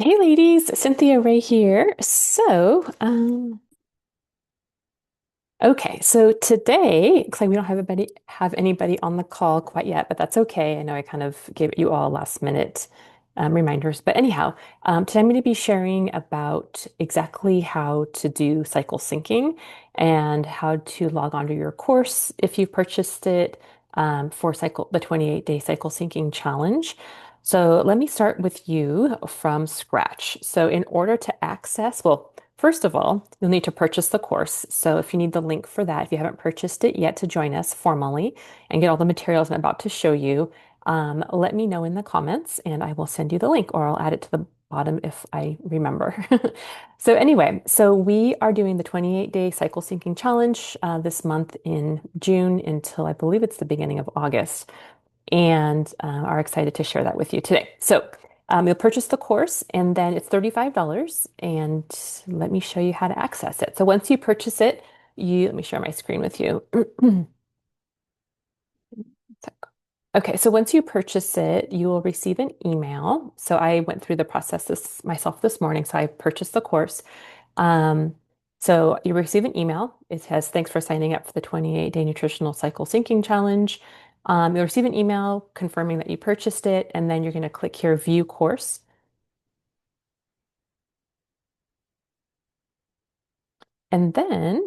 Hey ladies, Cynthia Ray here. So today, looks like we don't have anybody on the call quite yet, but that's okay. I know I kind of gave you all last minute reminders. But anyhow, today I'm going to be sharing about exactly how to do cycle syncing and how to log onto your course if you purchased it for the 28-day cycle syncing challenge. So let me start with you from scratch. So in order to access, well, first of all, you'll need to purchase the course. So if you need the link for that, if you haven't purchased it yet to join us formally and get all the materials I'm about to show you, let me know in the comments and I will send you the link or I'll add it to the bottom if I remember. So anyway, so we are doing the 28-day cycle syncing challenge this month in June until I believe it's the beginning of August and are excited to share that with you today. So you'll purchase the course and then it's $35 and let me show you how to access it. So once you purchase it, let me share my screen with you. Okay, so once you purchase it, you will receive an email. So I went through the process myself this morning. So I purchased the course. Um, so you receive an email. It says, thanks for signing up for the 28-day nutritional cycle syncing challenge. You'll receive an email confirming that you purchased it, and then you're going to click here, view course. And then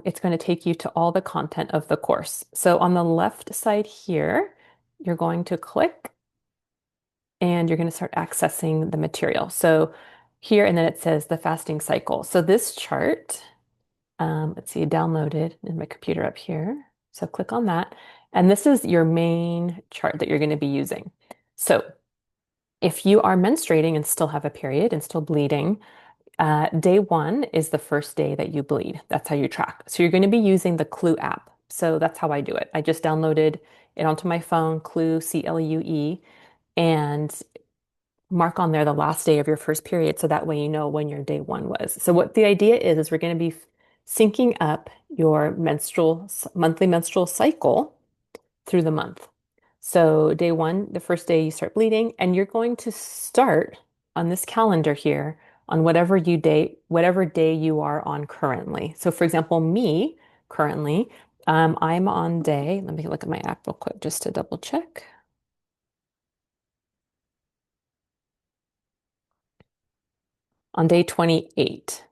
it's going to take you to all the content of the course. So on the left side here, you're going to click and you're going to start accessing the material. So here, and then it says the fasting cycle. So this chart, let's see, downloaded in my computer up here. So click on that. And this is your main chart that you're going to be using. So if you are menstruating and still have a period and still bleeding, day one is the first day that you bleed. That's how you track. So you're going to be using the Clue app. So that's how I do it. I just downloaded it onto my phone, Clue, CLUE, and mark on there the last day of your first period. So that way you know when your day one was. So what the idea is we're going to be syncing up your monthly menstrual cycle through the month. So day one, the first day you start bleeding, and you're going to start on this calendar here on whatever day you are on currently. So for example, me currently, I'm on let me look at my app real quick just to double check. On day 28.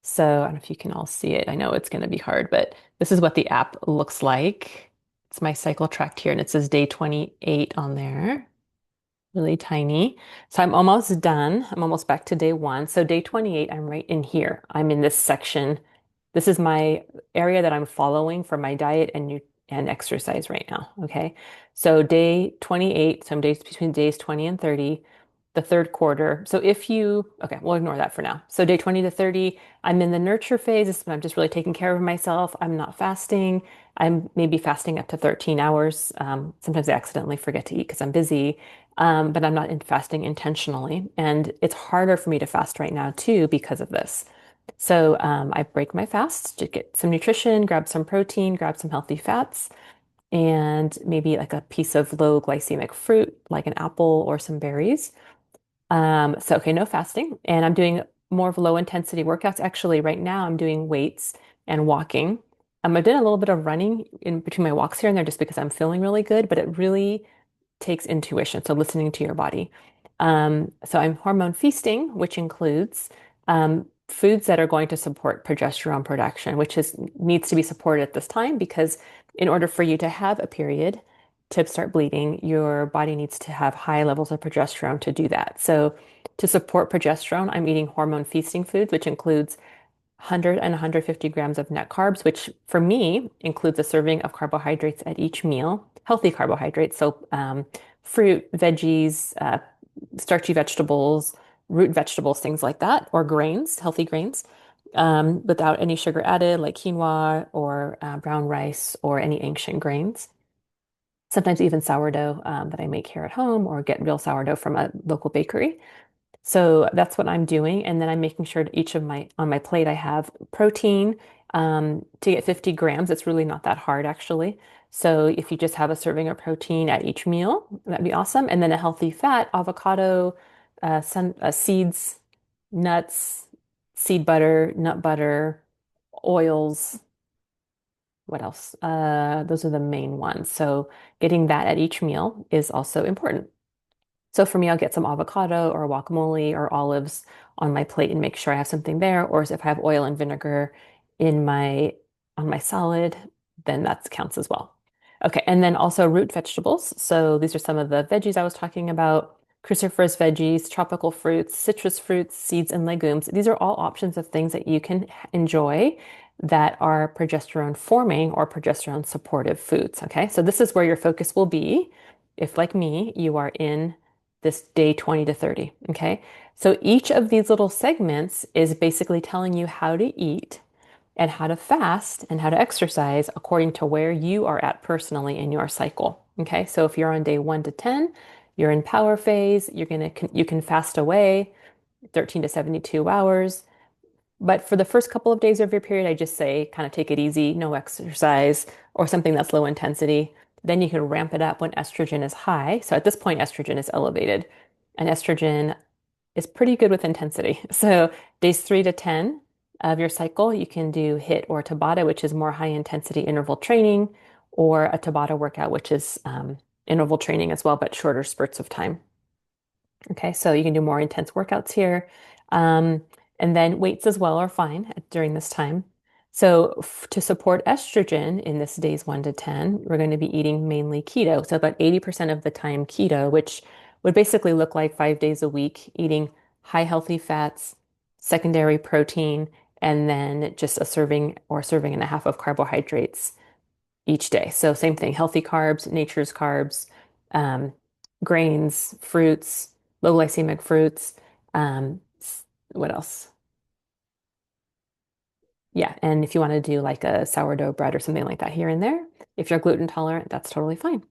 So I don't know if you can all see it. I know it's going to be hard, but this is what the app looks like. It's my cycle tracked here, and it says day 28 on there. Really tiny. So I'm almost done. I'm almost back to day one. So day 28, I'm right in here. I'm in this section. This is my area that I'm following for my diet and exercise right now. Okay. So day 28, some days between days 20 and 30, the third quarter. So okay, we'll ignore that for now. So day 20 to 30, I'm in the nurture phase. I'm just really taking care of myself. I'm not fasting. I'm maybe fasting up to 13 hours. Sometimes I accidentally forget to eat because I'm busy, but I'm not fasting intentionally. And it's harder for me to fast right now too because of this. So I break my fast to get some nutrition, grab some protein, grab some healthy fats, and maybe like a piece of low glycemic fruit, like an apple or some berries. Okay, no fasting. And I'm doing more of low intensity workouts. Actually, right now I'm doing weights and walking. I've done a little bit of running in between my walks here and there just because I'm feeling really good, but it really takes intuition, so listening to your body. So I'm hormone feasting, which includes foods that are going to support progesterone production, needs to be supported at this time because in order for you to have a period to start bleeding, your body needs to have high levels of progesterone to do that. So to support progesterone, I'm eating hormone feasting foods, which includes 100 and 150 grams of net carbs, which for me includes a serving of carbohydrates at each meal, healthy carbohydrates. So fruit, veggies, starchy vegetables, root vegetables, things like that, or grains, healthy grains, without any sugar added, like quinoa or brown rice or any ancient grains. Sometimes even sourdough that I make here at home or get real sourdough from a local bakery. So that's what I'm doing. And then I'm making sure that on my plate, I have protein to get 50 grams. It's really not that hard, actually. So if you just have a serving of protein at each meal, that'd be awesome. And then a healthy fat, avocado, seeds, nuts, seed butter, nut butter, oils. What else? Those are the main ones. So getting that at each meal is also important. So for me, I'll get some avocado or guacamole or olives on my plate and make sure I have something there. Or if I have oil and vinegar in my on my salad, then that counts as well. Okay, and then also root vegetables. So these are some of the veggies I was talking about. Cruciferous veggies, tropical fruits, citrus fruits, seeds, and legumes. These are all options of things that you can enjoy that are progesterone forming or progesterone supportive foods. Okay, so this is where your focus will be if, like me, you are in this day 20 to 30. Okay. So each of these little segments is basically telling you how to eat and how to fast and how to exercise according to where you are at personally in your cycle. Okay. So if you're on day 1 to 10, you're in power phase, you can fast away 13 to 72 hours. But for the first couple of days of your period, I just say kind of take it easy, no exercise or something that's low intensity. Then you can ramp it up when estrogen is high. So at this point, estrogen is elevated, and estrogen is pretty good with intensity. So days 3 to 10 of your cycle, you can do HIIT or Tabata, which is more high intensity interval training, or a Tabata workout, which is interval training as well, but shorter spurts of time. Okay, so you can do more intense workouts here. Um, and then weights as well are fine during this time. So to support estrogen in this days 1 to 10, we're going to be eating mainly keto. So about 80% of the time keto, which would basically look like 5 days a week, eating high healthy fats, secondary protein, and then just a serving or serving and a half of carbohydrates each day. So same thing, healthy carbs, nature's carbs, um, grains, fruits, low glycemic fruits. Um, what else? Yeah, and if you want to do like a sourdough bread or something like that here and there, if you're gluten tolerant, that's totally fine.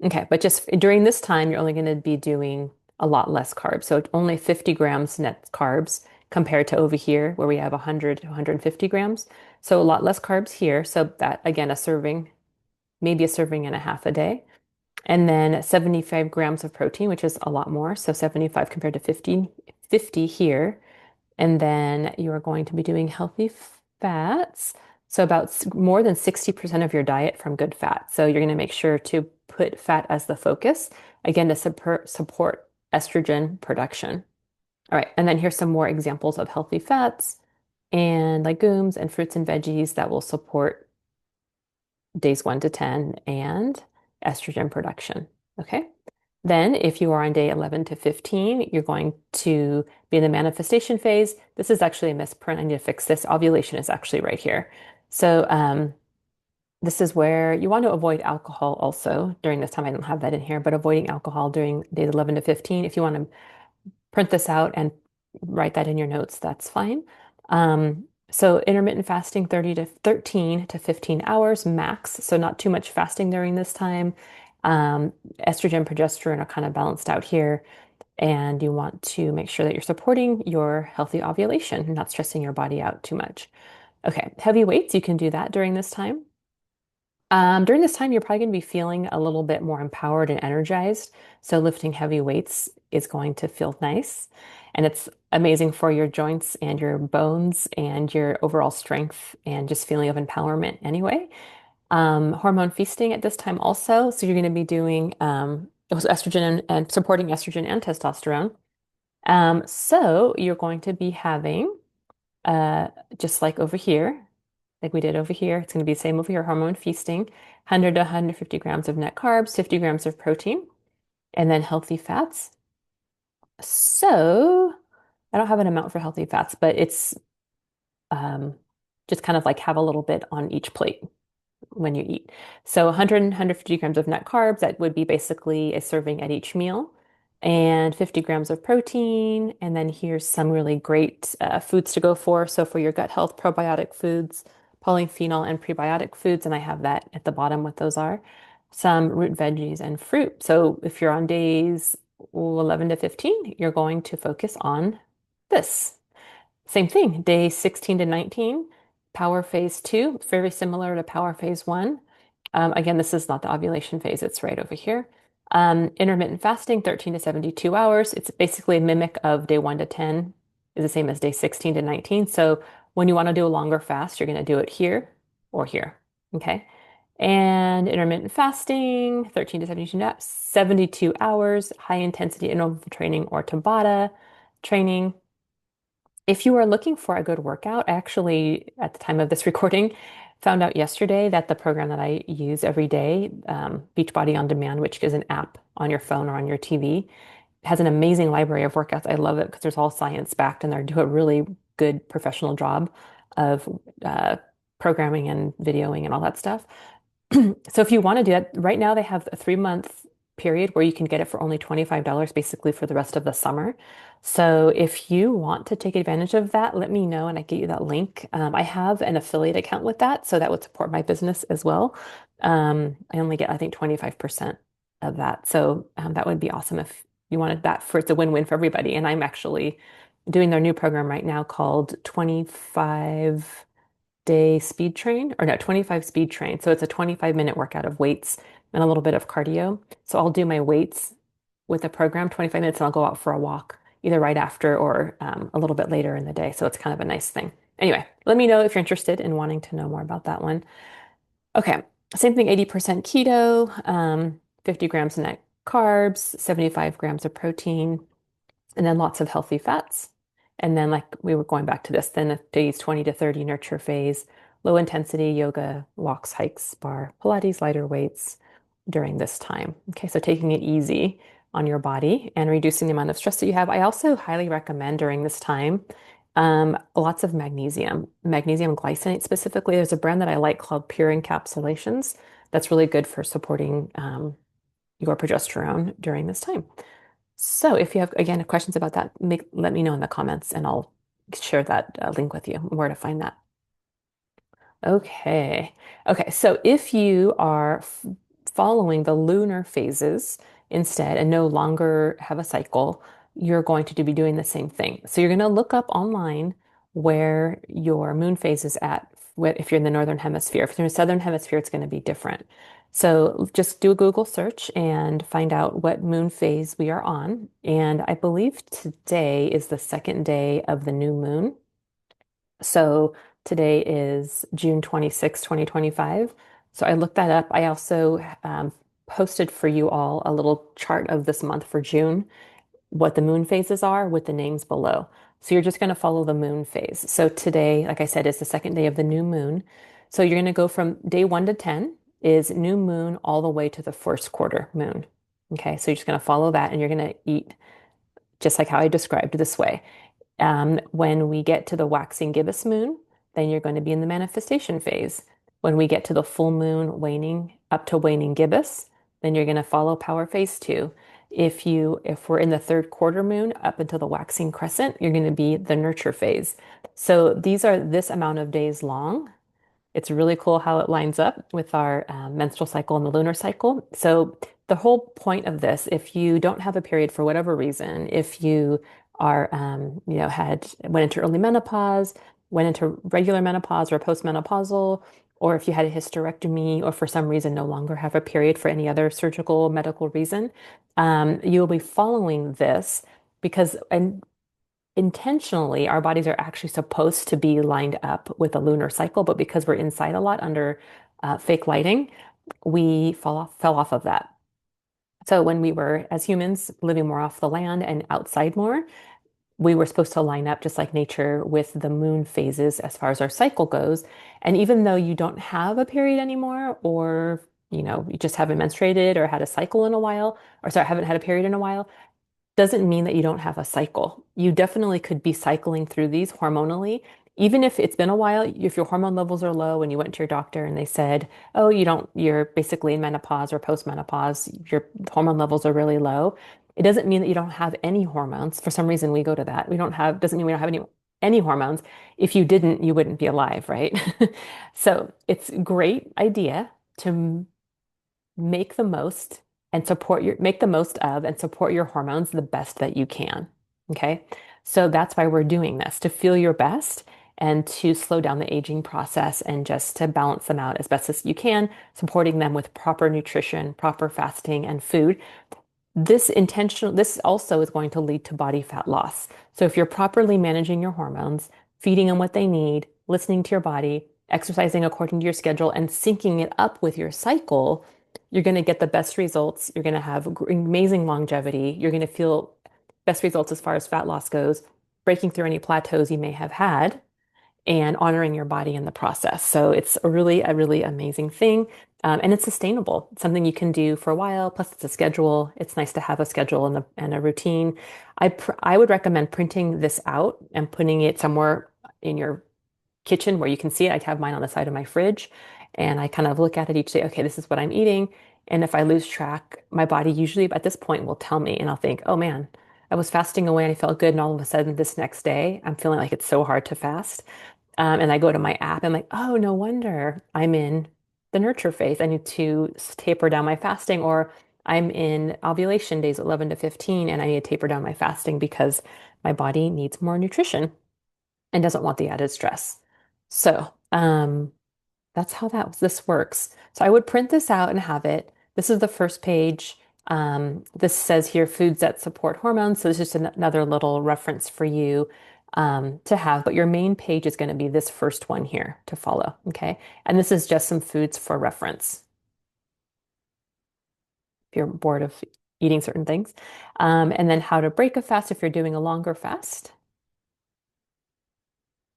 Okay, but just during this time, you're only going to be doing a lot less carbs. So only 50 grams net carbs compared to over here where we have 100 to 150 grams. So a lot less carbs here. So that again, a serving, maybe a serving and a half a day. And then 75 grams of protein, which is a lot more. So 75 compared to 50 here. And then you are going to be doing healthy fats. So about more than 60% of your diet from good fat. So you're going to make sure to put fat as the focus, again, to support estrogen production. All right. And then here's some more examples of healthy fats and legumes and fruits and veggies that will support days 1 to 10 and estrogen production. Okay. Then, if you are on day 11 to 15, you're going to be in the manifestation phase. This is actually a misprint. I need to fix this. Ovulation is actually right here. So, this is where you want to avoid alcohol also during this time. I don't have that in here, but avoiding alcohol during days 11 to 15. If you want to print this out and write that in your notes, that's fine. So intermittent fasting 30 to 13 to 15 hours max. So not too much fasting during this time. Estrogen, progesterone are kind of balanced out here. And you want to make sure that you're supporting your healthy ovulation and not stressing your body out too much. Okay, heavy weights, you can do that during this time. During this time, you're probably going to be feeling a little bit more empowered and energized. So lifting heavy weights is going to feel nice. And it's amazing for your joints and your bones and your overall strength and just feeling of empowerment anyway. Hormone feasting at this time also. So you're going to be doing also estrogen and supporting estrogen and testosterone. So you're going to be having uh, just like over here, like we did over here. It's going to be the same over here, hormone feasting, 100 to 150 grams of net carbs, 50 grams of protein, and then healthy fats. So I don't have an amount for healthy fats, but it's um, just kind of like have a little bit on each plate when you eat. So 100 and 150 grams of net carbs, that would be basically a serving at each meal, and 50 grams of protein. And then here's some really great foods to go for. So for your gut health, probiotic foods, polyphenol and prebiotic foods, and I have that at the bottom what those are. Some root veggies and fruit. So if you're on days 11 to 15, you're going to focus on this. Same thing, day 16 to 19, power phase 2, very similar to power phase 1. Again, this is not the ovulation phase, it's right over here. Intermittent fasting, 13 to 72 hours. It's basically a mimic of day 1 to 10, is the same as day 16 to 19. So when you want to do a longer fast, you're going to do it here or here. Okay. And intermittent fasting, 13 to 72 hours, high intensity interval training or Tabata training. If you are looking for a good workout, I actually, at the time of this recording, found out yesterday that the program that I use every day, Beachbody On Demand, which is an app on your phone or on your TV, has an amazing library of workouts. I love it because there's all science backed and they do a really good professional job of programming and videoing and all that stuff. So if you want to do that, right now they have a 3 month period where you can get it for only $25 basically for the rest of the summer. So if you want to take advantage of that, let me know and I get you that link. I have an affiliate account with that, so that would support my business as well. I only get, I think, 25% of that. So that would be awesome if you wanted that for it's a win-win for everybody. And I'm actually doing their new program right now called 25-day speed train, or no, 25 speed train. So it's a 25-minute workout of weights and a little bit of cardio. So I'll do my weights with the program 25 minutes and I'll go out for a walk either right after or a little bit later in the day. So it's kind of a nice thing. Anyway, let me know if you're interested in wanting to know more about that one. Okay, same thing, 80% keto, 50 grams net carbs, 75 grams of protein, and then lots of healthy fats. And then, like we were going back to this, then days 20 to 30 nurture phase, low intensity yoga, walks, hikes, bar, Pilates, lighter weights during this time. Okay, so taking it easy on your body and reducing the amount of stress that you have. I also highly recommend during this time lots of magnesium glycinate specifically. There's a brand that I like called Pure Encapsulations that's really good for supporting your progesterone during this time. So if you have, again, questions about that, let me know in the comments and I'll share that link with you, where to find that. Okay. Okay. So if you are following the lunar phases instead and no longer have a cycle, you're going to be doing the same thing. So you're going to look up online where your moon phase is at if you're in the northern hemisphere. If you're in the southern hemisphere, it's going to be different. So just do a Google search and find out what moon phase we are on. And I believe today is the second day of the new moon. So today is June 26, 2025. So I looked that up. I also posted for you all a little chart of this month for June, what the moon phases are with the names below. So you're just going to follow the moon phase. So today, like I said, is the second day of the new moon. So you're going to go from day 1 to 10 is new moon all the way to the first quarter moon. Okay, so you're just going to follow that and you're going to eat just like how I described this way. When we get to the waxing gibbous moon, then you're going to be in the manifestation phase. When we get to the full moon waning up to waning gibbous, then you're going to follow power phase 2. If we're in the third quarter moon up until the waxing crescent, you're going to be the nurture phase. So these are this amount of days long. It's really cool how it lines up with our menstrual cycle and the lunar cycle. So the whole point of this, if you don't have a period for whatever reason, if you are, went into early menopause, went into regular menopause or postmenopausal, or if you had a hysterectomy or for some reason no longer have a period for any other surgical medical reason, you'll be following this because, and intentionally, our bodies are actually supposed to be lined up with a lunar cycle, but because we're inside a lot under fake lighting, we fell off of that. So when we were, as humans, living more off the land and outside more, we were supposed to line up just like nature with the moon phases as far as our cycle goes. And even though you don't have a period anymore, or you just haven't menstruated or had a cycle in a while, or sorry, haven't had a period in a while, doesn't mean that you don't have a cycle. You definitely could be cycling through these hormonally. Even if it's been a while, if your hormone levels are low and you went to your doctor and they said, oh, you're basically in menopause or postmenopause, your hormone levels are really low. It doesn't mean that you don't have any hormones. For some reason, we go to that. Doesn't mean we don't have any hormones. If you didn't, you wouldn't be alive, right? So it's a great idea to make the most and make the most of and support your hormones the best that you can. Okay. So that's why we're doing this, to feel your best and to slow down the aging process and just to balance them out as best as you can, supporting them with proper nutrition, proper fasting, and food. This also is going to lead to body fat loss. So if you're properly managing your hormones, feeding them what they need, listening to your body, exercising according to your schedule, and syncing it up with your cycle, you're going to get the best results. You're going to have amazing longevity. You're going to feel best results as far as fat loss goes, breaking through any plateaus you may have had and honoring your body in the process. So it's a really amazing thing. And it's sustainable. It's something you can do for a while. Plus, it's a schedule. It's nice to have a schedule and a routine. I would recommend printing this out and putting it somewhere in your kitchen where you can see it. I have mine on the side of my fridge, and I kind of look at it each day. Okay, this is what I'm eating. And if I lose track, my body usually at this point will tell me, and I'll think, oh man, I was fasting away and I felt good. And all of a sudden, this next day, I'm feeling like it's so hard to fast. And I go to my app, I'm like, oh, no wonder I'm in the nurture phase. I need to taper down my fasting, or I'm in ovulation days 11 to 15, and I need to taper down my fasting because my body needs more nutrition and doesn't want the added stress. So, that's how this works. So I would print this out and have it. This is the first page. This says here foods that support hormones. So it's just another little reference for you to have. But your main page is going to be this first one here to follow. Okay. And this is just some foods for reference if you're bored of eating certain things. And then how to break a fast if you're doing a longer fast.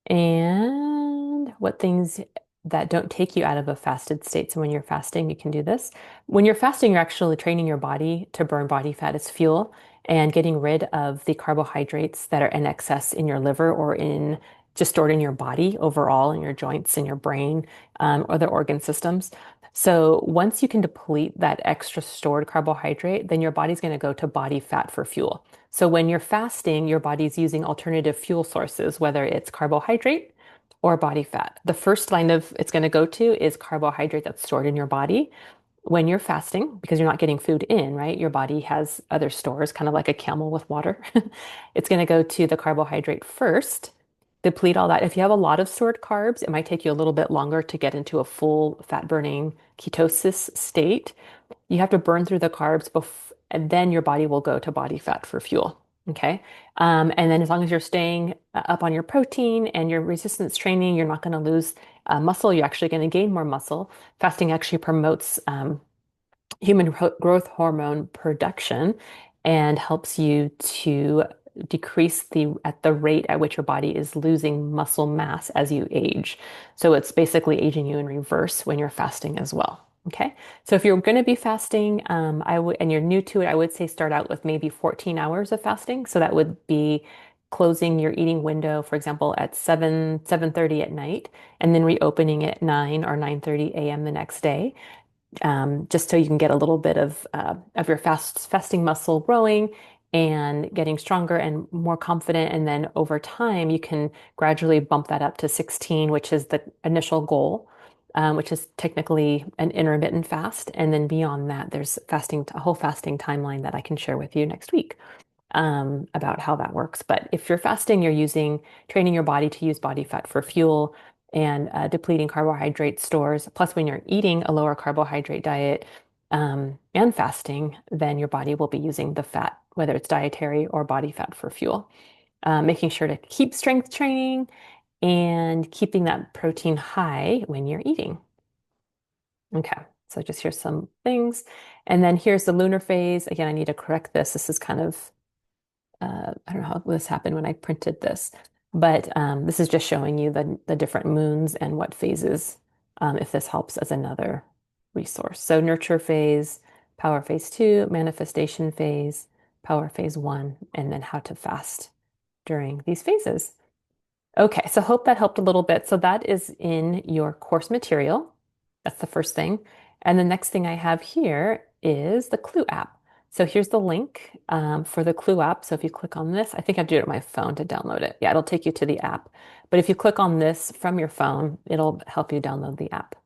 And what things that don't take you out of a fasted state. So when you're fasting, you can do this. When you're fasting, you're actually training your body to burn body fat as fuel and getting rid of the carbohydrates that are in excess in your liver or in just stored in your body overall, in your joints, in your brain, or the organ systems. So once you can deplete that extra stored carbohydrate, then your body's going to go to body fat for fuel. So when you're fasting, your body's using alternative fuel sources, whether it's carbohydrate or body fat. The first line of it's going to go to is carbohydrate that's stored in your body when you're fasting because you're not getting food in, right? Your body has other stores, kind of like a camel with water. It's going to go to the carbohydrate first, deplete all that. If you have a lot of stored carbs, it might take you a little bit longer to get into a full fat burning ketosis state. You have to burn through the carbs and then your body will go to body fat for fuel. Okay. And then as long as you're staying up on your protein and your resistance training, you're not going to lose muscle. You're actually going to gain more muscle. Fasting actually promotes human growth hormone production and helps you to decrease at the rate at which your body is losing muscle mass as you age. So it's basically aging you in reverse when you're fasting as well. Okay. So if you're going to be fasting, and you're new to it, I would say start out with maybe 14 hours of fasting. So that would be closing your eating window, for example, at 7:30 at night, and then reopening it at 9 or 9:30 a.m. the next day, just so you can get a little bit of your fasting muscle growing and getting stronger and more confident. And then over time, you can gradually bump that up to 16, which is the initial goal, which is technically an intermittent fast. And then beyond that, there's a whole fasting timeline that I can share with you next week about how that works. But if you're fasting, you're training your body to use body fat for fuel and depleting carbohydrate stores. Plus, when you're eating a lower carbohydrate diet and fasting, then your body will be using the fat, whether it's dietary or body fat for fuel. Making sure to keep strength training and keeping that protein high when you're eating. Okay, so just here's some things. And then here's the lunar phase. Again, I need to correct this. This is kind of I don't know how this happened when I printed this, but this is just showing you the different moons and what phases, if this helps as another resource. So nurture phase, power phase 2, manifestation phase, power phase 1, and then how to fast during these phases. Okay, so hope that helped a little bit. So that is in your course material. That's the first thing. And the next thing I have here is the Clue app. So here's the link for the Clue app. So if you click on this, I think I have to do it on my phone to download it. Yeah, it'll take you to the app. But if you click on this from your phone, it'll help you download the app.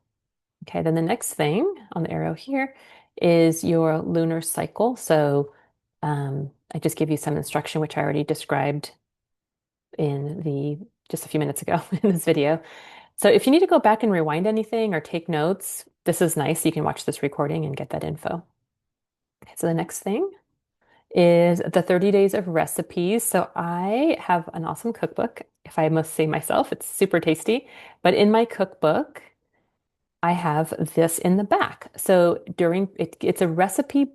Okay, then the next thing on the arrow here is your lunar cycle. So I just give you some instruction, which I already described in the just a few minutes ago in this video. So if you need to go back and rewind anything or take notes, this is nice. You can watch this recording and get that info. Okay, so the next thing is the 30 days of recipes. So I have an awesome cookbook. If I must say myself, it's super tasty. But in my cookbook, I have this in the back. So it's a recipe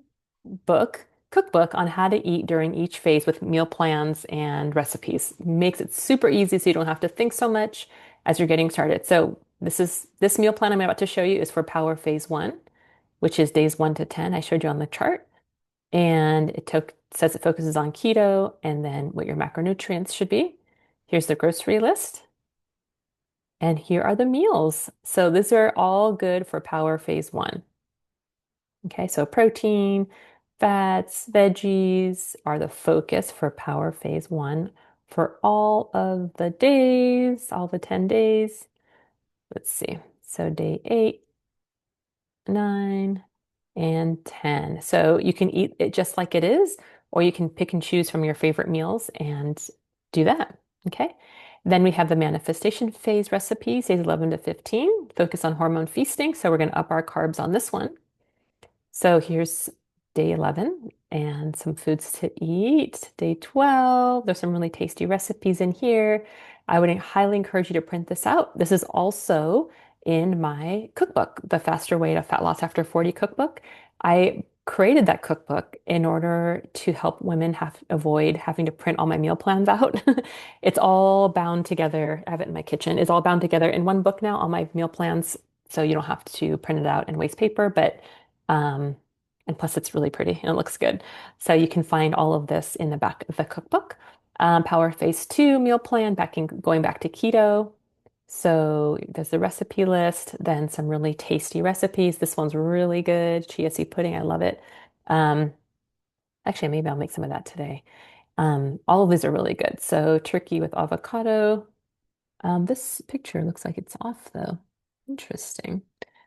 cookbook on how to eat during each phase with meal plans and recipes. Makes it super easy so you don't have to think so much as you're getting started. So this meal plan I'm about to show you is for Power Phase 1, which is days 1 to 10. I showed you on the chart. And says it focuses on keto and then what your macronutrients should be. Here's the grocery list. And here are the meals. So these are all good for Power Phase 1. Okay, so protein, fats, veggies are the focus for Power Phase 1 for all of the days, all the 10 days. Let's see. So day 8, 9, and 10. So you can eat it just like it is, or you can pick and choose from your favorite meals and do that. Okay. Then we have the manifestation phase recipes, days 11 to 15, focus on hormone feasting. So we're going to up our carbs on this one. So here's day 11 and some foods to eat. Day 12, there's some really tasty recipes in here. I would highly encourage you to print this out. This is also in my cookbook, The Faster Way to Fat Loss After 40 cookbook. I created that cookbook in order to help women avoid having to print all my meal plans out. It's all bound together. I have it in my kitchen. It's all bound together in one book now, all my meal plans. So you don't have to print it out and waste paper, but um, and plus it's really pretty and it looks good. So you can find all of this in the back of the cookbook. Power Phase 2 meal plan, going back to keto. So there's the recipe list, then some really tasty recipes. This one's really good. Chia seed pudding, I love it. Um, Actually, maybe I'll make some of that today. All of these are really good. So turkey with avocado. This picture looks like it's off though. Interesting.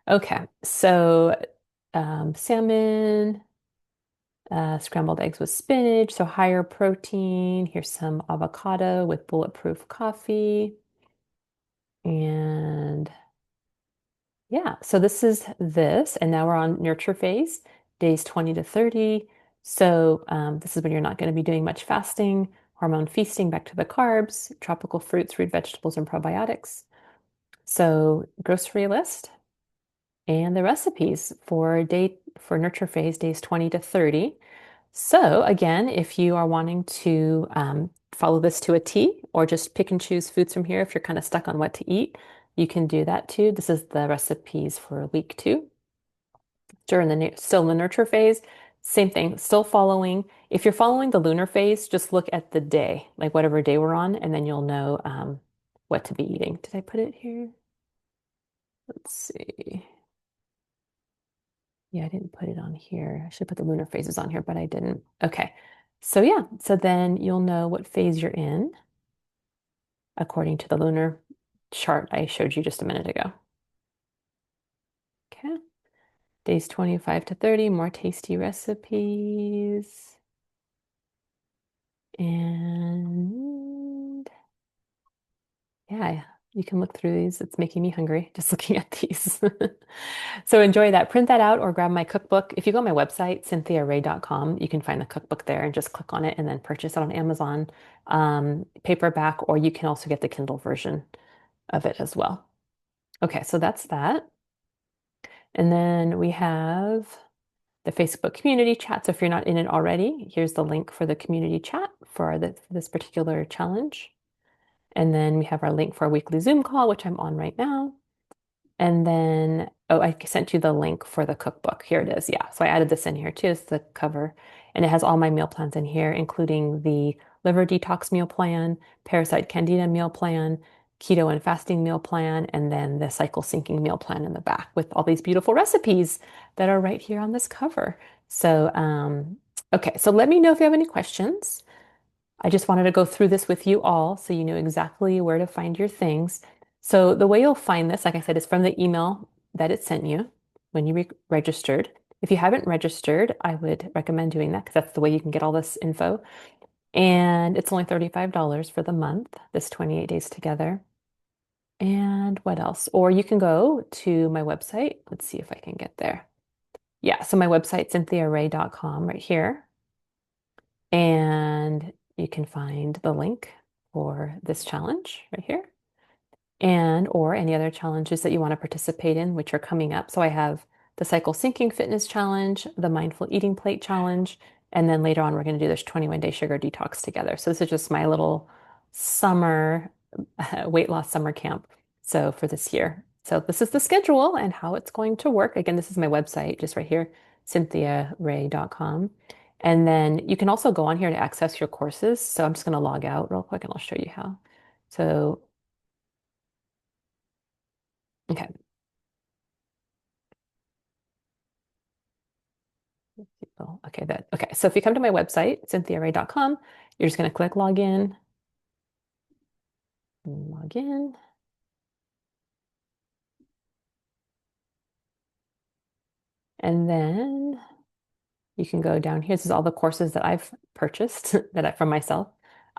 Okay, so salmon, scrambled eggs with spinach, so higher protein. Here's some avocado with bulletproof coffee. And yeah, so this is this. And now we're on nurture phase, days 20 to 30. So this is when you're not going to be doing much fasting, hormone feasting, back to the carbs, tropical fruits, root vegetables, and probiotics. So grocery list and the recipes for nurture phase, days 20 to 30. So again, if you are wanting to follow this to a T or just pick and choose foods from here, if you're kind of stuck on what to eat, you can do that too. This is the recipes for week 2. Still in the nurture phase, same thing, still following. If you're following the lunar phase, just look at the day, like whatever day we're on, and then you'll know what to be eating. Did I put it here? Let's see. Yeah, I didn't put it on here. I should put the lunar phases on here, but I didn't. Okay. So yeah, so then you'll know what phase you're in according to the lunar chart I showed you just a minute ago. Okay. Days 25 to 30, more tasty recipes. And yeah, you can look through these. It's making me hungry just looking at these. So enjoy that. Print that out or grab my cookbook. If you go on my website, cynthiarae.com, you can find the cookbook there and just click on it and then purchase it on Amazon, paperback, or you can also get the Kindle version of it as well. Okay, so that's that. And then we have the Facebook community chat. So if you're not in it already, here's the link for the community chat for this particular challenge. And then we have our link for our weekly Zoom call, which I'm on right now. And then, oh, I sent you the link for the cookbook. Here it is. Yeah. So I added this in here too. It's the cover. And it has all my meal plans in here, including the liver detox meal plan, parasite candida meal plan, keto and fasting meal plan, and then the cycle syncing meal plan in the back with all these beautiful recipes that are right here on this cover. So, okay. So let me know if you have any questions. I just wanted to go through this with you all so you know exactly where to find your things. So the way you'll find this, like I said, is from the email that it sent you when you registered. If you haven't registered, I would recommend doing that because that's the way you can get all this info. And it's only $35 for the month, this 28 days together. And what else? Or you can go to my website. Let's see if I can get there. Yeah, so my website, cynthiaraye.com, right here. And you can find the link for this challenge right here. And or any other challenges that you want to participate in, which are coming up. So I have the Cycle Syncing Fitness Challenge, the Mindful Eating Plate Challenge, and then later on we're going to do this 21-day sugar detox together. So this is just my little summer weight loss summer camp. So for this year. So this is the schedule and how it's going to work. Again, this is my website, just right here, cynthiaraye.com. And then you can also go on here to access your courses. So I'm just going to log out real quick and I'll show you how. So, okay. Oh, okay, okay. So if you come to my website, cynthiaraye.com, you're just going to click log in, and then you can go down here. This is all the courses that I've purchased from myself.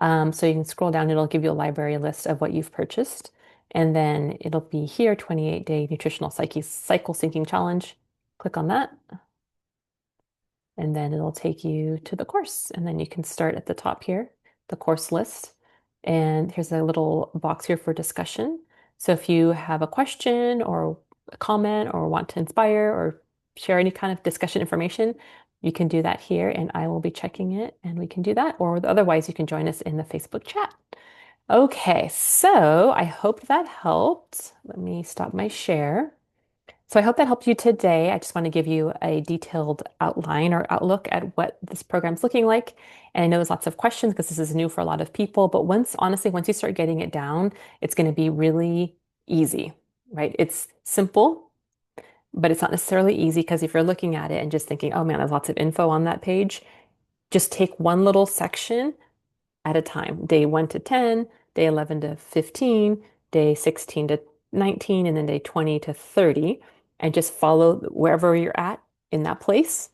So you can scroll down, it'll give you a library list of what you've purchased. And then it'll be here, 28-day nutritional cycle syncing challenge. Click on that. And then it'll take you to the course. And then you can start at the top here, the course list. And here's a little box here for discussion. So if you have a question or a comment or want to inspire or share any kind of discussion information, you can do that here and I will be checking it and we can do that. Or otherwise, you can join us in the Facebook chat. Okay, so I hope that helped. Let me stop my share. So I hope that helped you today. I just want to give you a detailed outline or outlook at what this program's looking like. And I know there's lots of questions because this is new for a lot of people, but honestly, once you start getting it down, it's going to be really easy, right? It's simple, but it's not necessarily easy because if you're looking at it and just thinking, oh man, there's lots of info on that page, just take one little section at a time. Day 1 to 10, day 11 to 15, day 16 to 19, and then day 20 to 30, and just follow wherever you're at in that place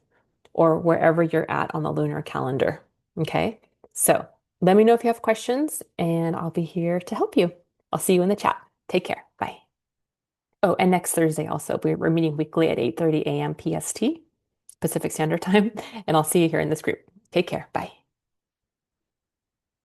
or wherever you're at on the lunar calendar. Okay. So let me know if you have questions, and I'll be here to help you. I'll see you in the chat. Take care. Bye. Oh, and next Thursday also, we're meeting weekly at 8:30 a.m. PST, Pacific Standard Time, and I'll see you here in this group. Take care. Bye.